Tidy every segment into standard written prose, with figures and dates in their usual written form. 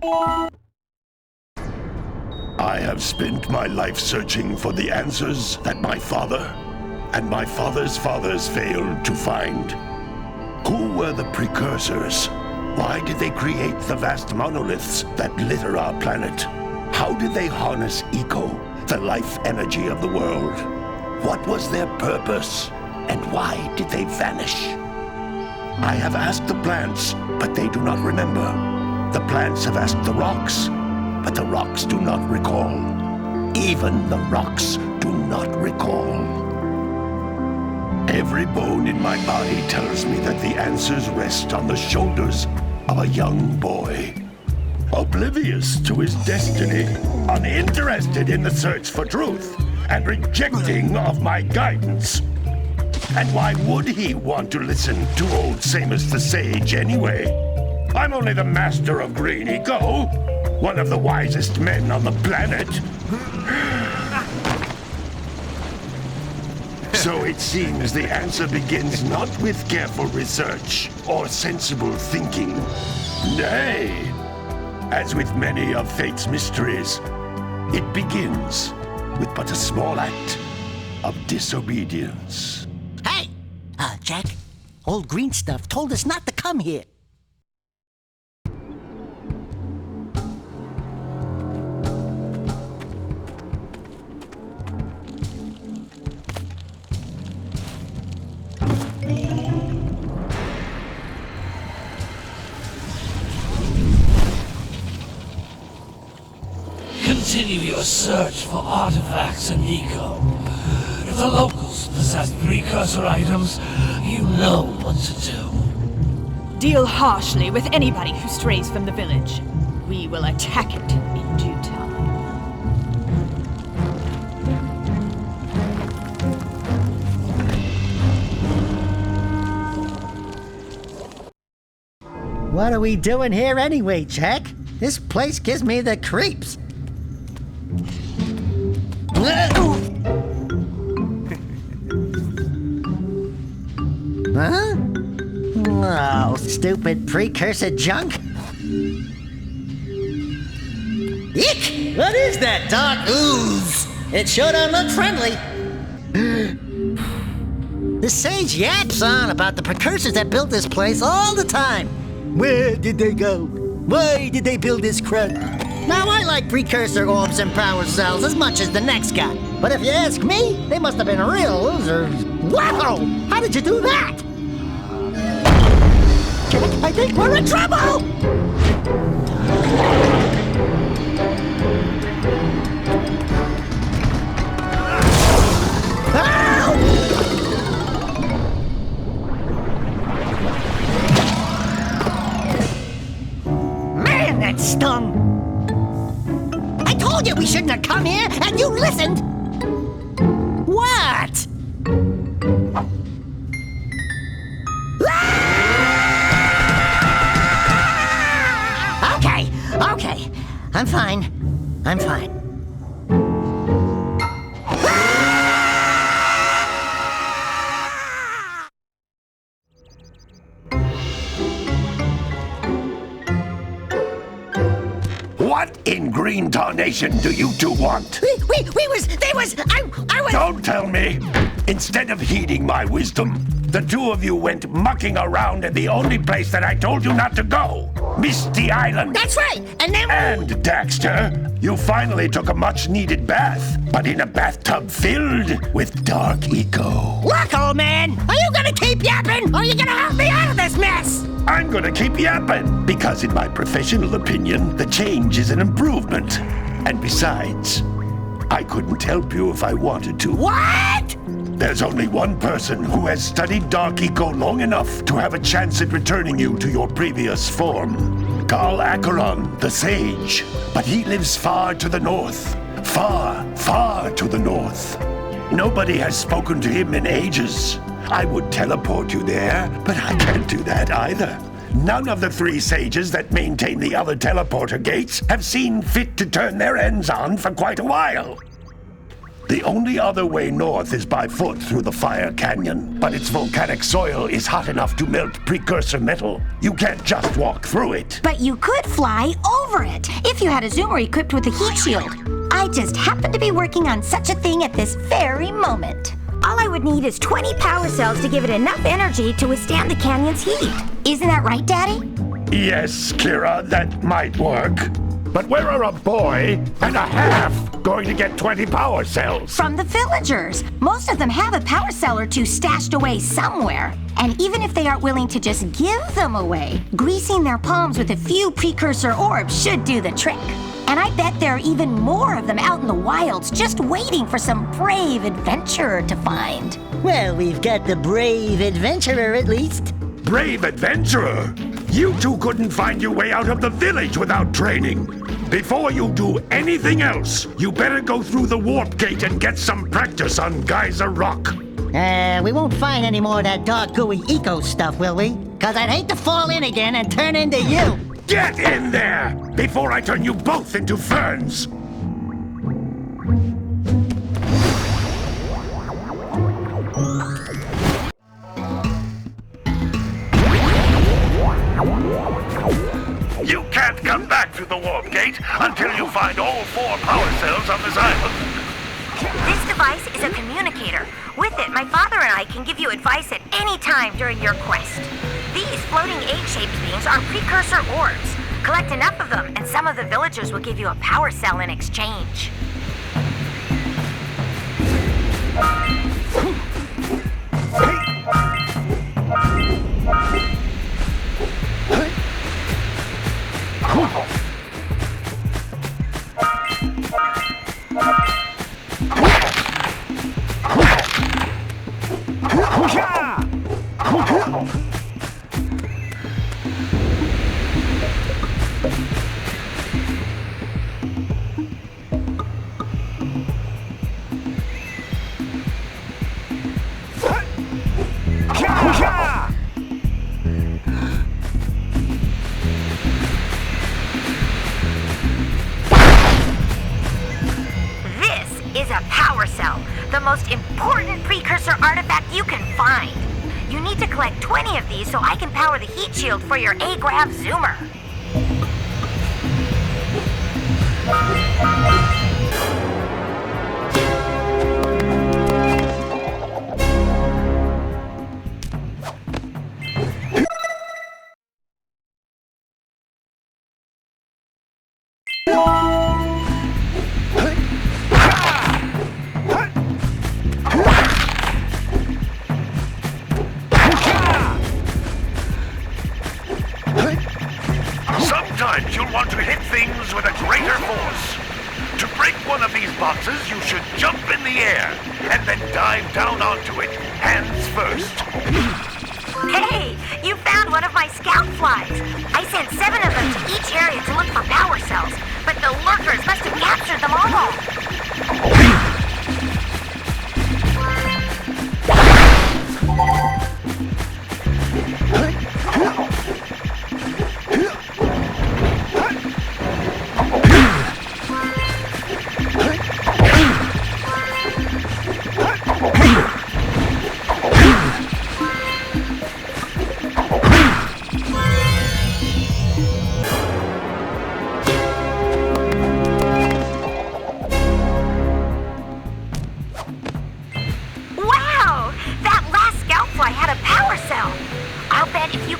I have spent my life searching for the answers that my father and my father's fathers failed to find. Who were the precursors? Why did they create the vast monoliths that litter our planet? How did they harness eco, the life energy of the world? What was their purpose? And why did they vanish? I have asked the plants, but they do not remember. The plants have asked the rocks, but the rocks do not recall. Even the rocks do not recall. Every bone in my body tells me that the answers rest on the shoulders of a young boy. Oblivious to his destiny, uninterested in the search for truth, and rejecting of my guidance. And why would he want to listen to old Samus the Sage anyway? I'm only the master of green eco, one of the wisest men on the planet. So it seems the answer begins not with careful research or sensible thinking. Nay, as with many of fate's mysteries, it begins with but a small act of disobedience. Hey! Jak, old green stuff told us not to come here. Continue your search for artifacts and eco. If the locals possess precursor items, you know what to do. Deal harshly with anybody who strays from the village. We will attack it in due time. What are we doing here anyway, Jak? This place gives me the creeps. Huh? Oh, stupid precursor junk. Eek! What is that dark ooze? It sure don't look friendly. The sage yaps on about the precursors that built this place all the time. Where did they go? Why did they build this crud? Now, I like precursor orbs and power cells as much as the next guy. But if you ask me, they must have been real losers. Wow! How did you do that? Jak, I think we're in trouble! Man, that stung! I told you we shouldn't have come here, and you listened! What? Okay. I'm fine. What in green tarnation do you two want? I was... Don't tell me! Instead of heeding my wisdom, the two of you went mucking around in the only place that I told you not to go, Misty Island. That's right, and then... And, Daxter, you finally took a much-needed bath, but in a bathtub filled with dark eco. Look, old man, are you gonna keep yapping, or are you gonna help me out of this mess? I'm gonna keep yapping, because in my professional opinion, the change is an improvement. And besides, I couldn't help you if I wanted to. What? There's only one person who has studied Dark Eco long enough to have a chance at returning you to your previous form. Carl Acheron, the Sage. But he lives far to the north. Far, far to the north. Nobody has spoken to him in ages. I would teleport you there, but I can't do that either. None of the three sages that maintain the other teleporter gates have seen fit to turn their ends on for quite a while. The only other way north is by foot through the Fire Canyon, but its volcanic soil is hot enough to melt precursor metal. You can't just walk through it. But you could fly over it if you had a zoomer equipped with a heat shield. I just happen to be working on such a thing at this very moment. All I would need is 20 power cells to give it enough energy to withstand the canyon's heat. Isn't that right, Daddy? Yes, Kira, that might work. But where are a boy and a half going to get 20 power cells? From the villagers. Most of them have a power cell or two stashed away somewhere. And even if they aren't willing to just give them away, greasing their palms with a few precursor orbs should do the trick. And I bet there are even more of them out in the wilds just waiting for some brave adventurer to find. Well, we've got the brave adventurer at least. Brave adventurer! You two couldn't find your way out of the village without training. Before you do anything else, you better go through the warp gate and get some practice on Geyser Rock. We won't find any more of that dark gooey eco stuff, will we? 'Cause I'd hate to fall in again and turn into you. Get in there before I turn you both into ferns. You can't come back through the warp gate until you find all 4 power cells on this island. This device is a communicator. With it, my father and I can give you advice at any time during your quest. These floating egg-shaped things are precursor orbs. Collect enough of them, and some of the villagers will give you a power cell in exchange. Is a power cell, the most important precursor artifact you can find. You need to collect 20 of these so I can power the heat shield for your A-Grav zoomer. Sometimes you'll want to hit things with a greater force. To break one of these boxes, you should jump in the air and then dive down onto it, hands first. Hey, you found one of my scout flies. I sent 7 of them to each area to look for power cells, but the lurkers must have captured them all.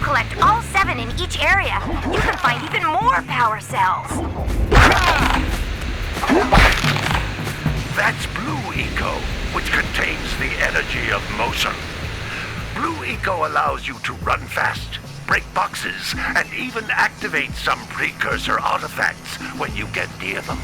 Collect all 7 in each area. You can find even more power cells. That's Blue Eco, which contains the energy of motion. Blue Eco allows you to run fast, break boxes, and even activate some precursor artifacts when you get near them.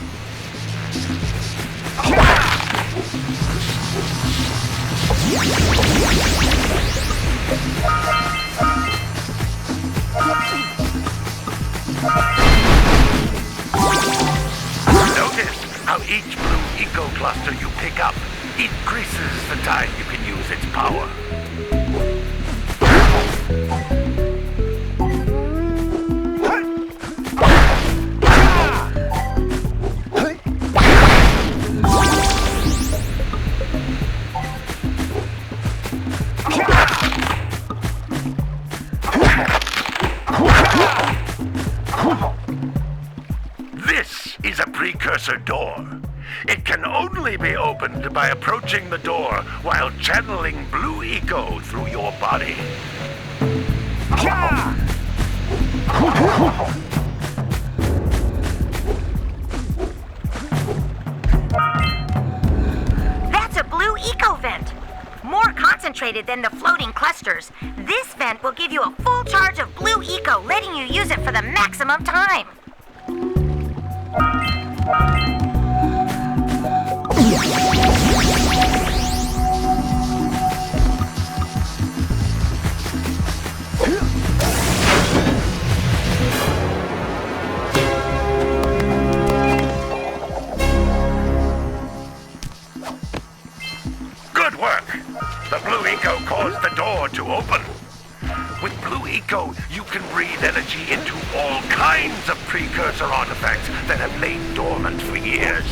Notice how each Blue Eco cluster you pick up increases the time you can use its power. is a precursor door. It can only be opened by approaching the door while channeling blue eco through your body. That's a blue eco vent. More concentrated than the floating clusters. This vent will give you a full charge of blue eco, letting you use it for the maximum time. Good work! The blue eco caused the door to open. With blue eco, you can breathe energy into all kinds of precursor artifacts that have lain dormant for years.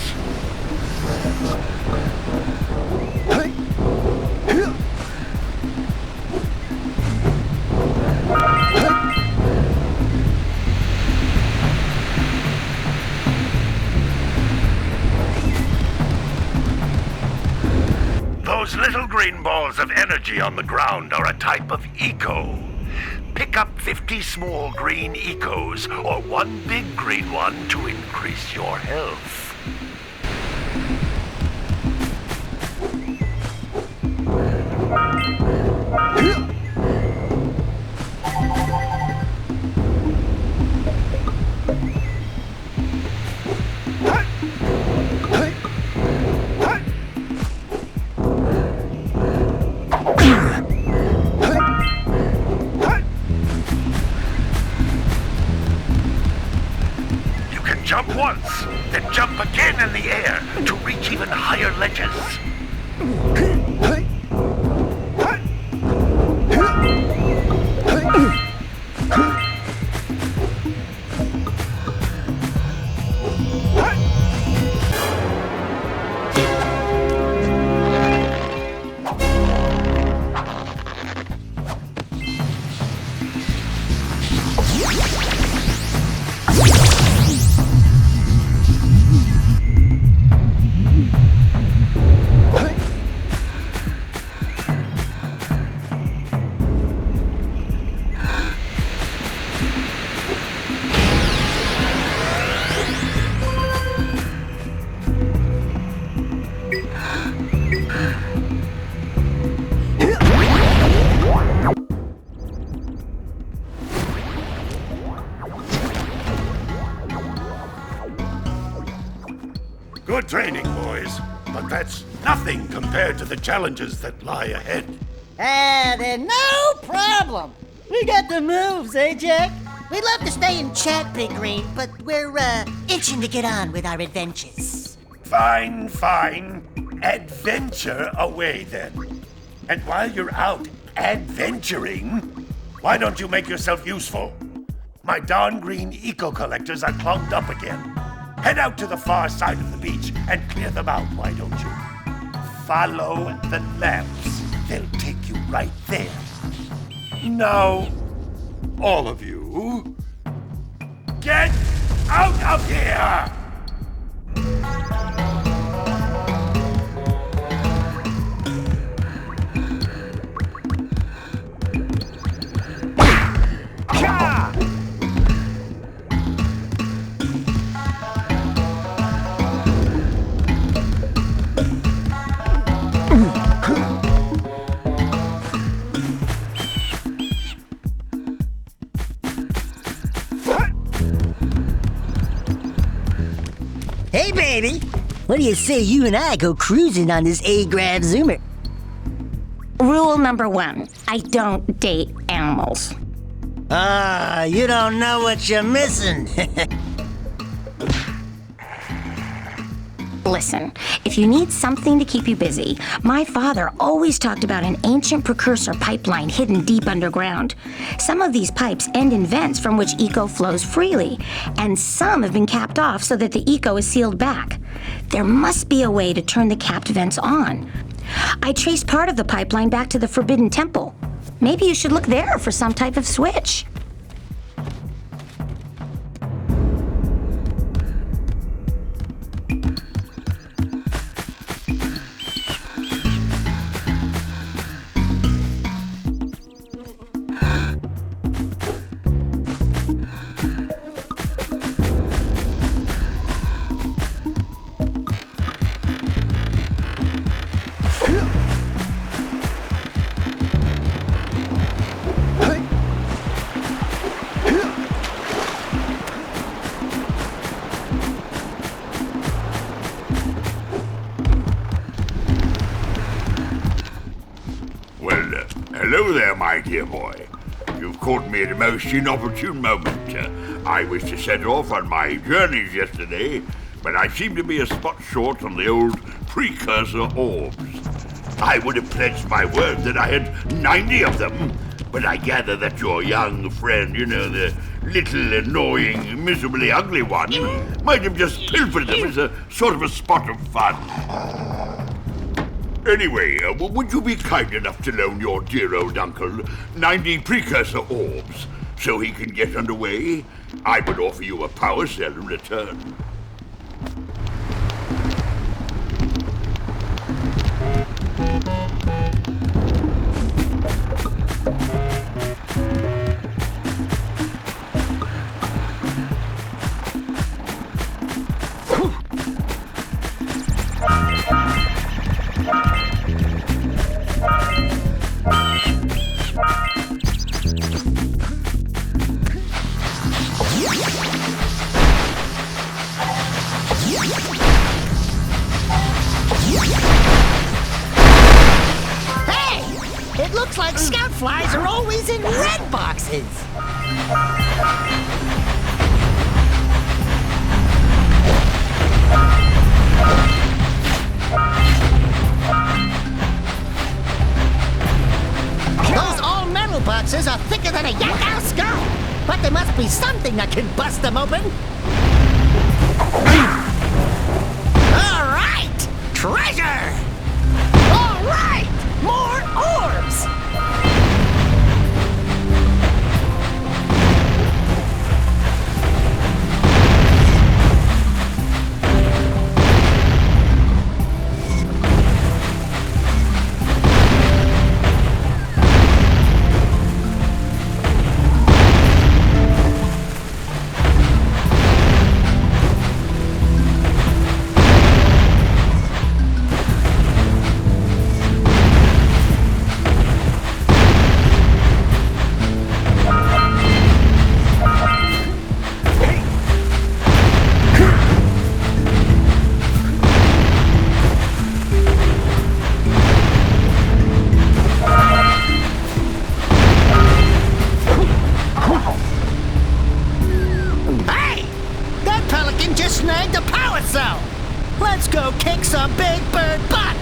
Those little green balls of energy on the ground are a type of eco. Pick up 50 small green ecos or one big green one to increase your health. Jump once, then jump again in the air to reach even higher ledges. Good training, boys, but that's nothing compared to the challenges that lie ahead. Then no problem. We got the moves, eh, Jak? We'd love to stay and chat, Big Green, but we're, itching to get on with our adventures. Fine, fine. Adventure away, then. And while you're out adventuring, why don't you make yourself useful? My darn green eco-collectors are clogged up again. Head out to the far side of the beach and clear them out, why don't you? Follow the lamps. They'll take you right there. Now, all of you, get out of here! Hey, baby. What do you say you and I go cruising on this A-Grav Zoomer? Rule number 1, I don't date animals. You don't know what you're missing. Listen, if you need something to keep you busy, my father always talked about an ancient precursor pipeline hidden deep underground. Some of these pipes end in vents from which eco flows freely, and some have been capped off so that the eco is sealed back. There must be a way to turn the capped vents on. I traced part of the pipeline back to the Forbidden Temple. Maybe you should look there for some type of switch. Hello there, my dear boy. You've caught me at a most inopportune moment. I was to set off on my journeys yesterday, but I seem to be a spot short on the old precursor orbs. I would have pledged my word that I had 90 of them, but I gather that your young friend, the little, annoying, miserably ugly one, might have just pilfered them as a sort of a spot of fun. Anyway, would you be kind enough to loan your dear old uncle 90 precursor orbs so he can get underway? I would offer you a power cell in return. Hey! It looks like scout flies are always in red boxes! Those all-metal boxes are thicker than a Yakao skull! But there must be something that can bust them open! All right! Treasure! All right! More orbs! Just snagged a power cell! Let's go kick some big bird butt!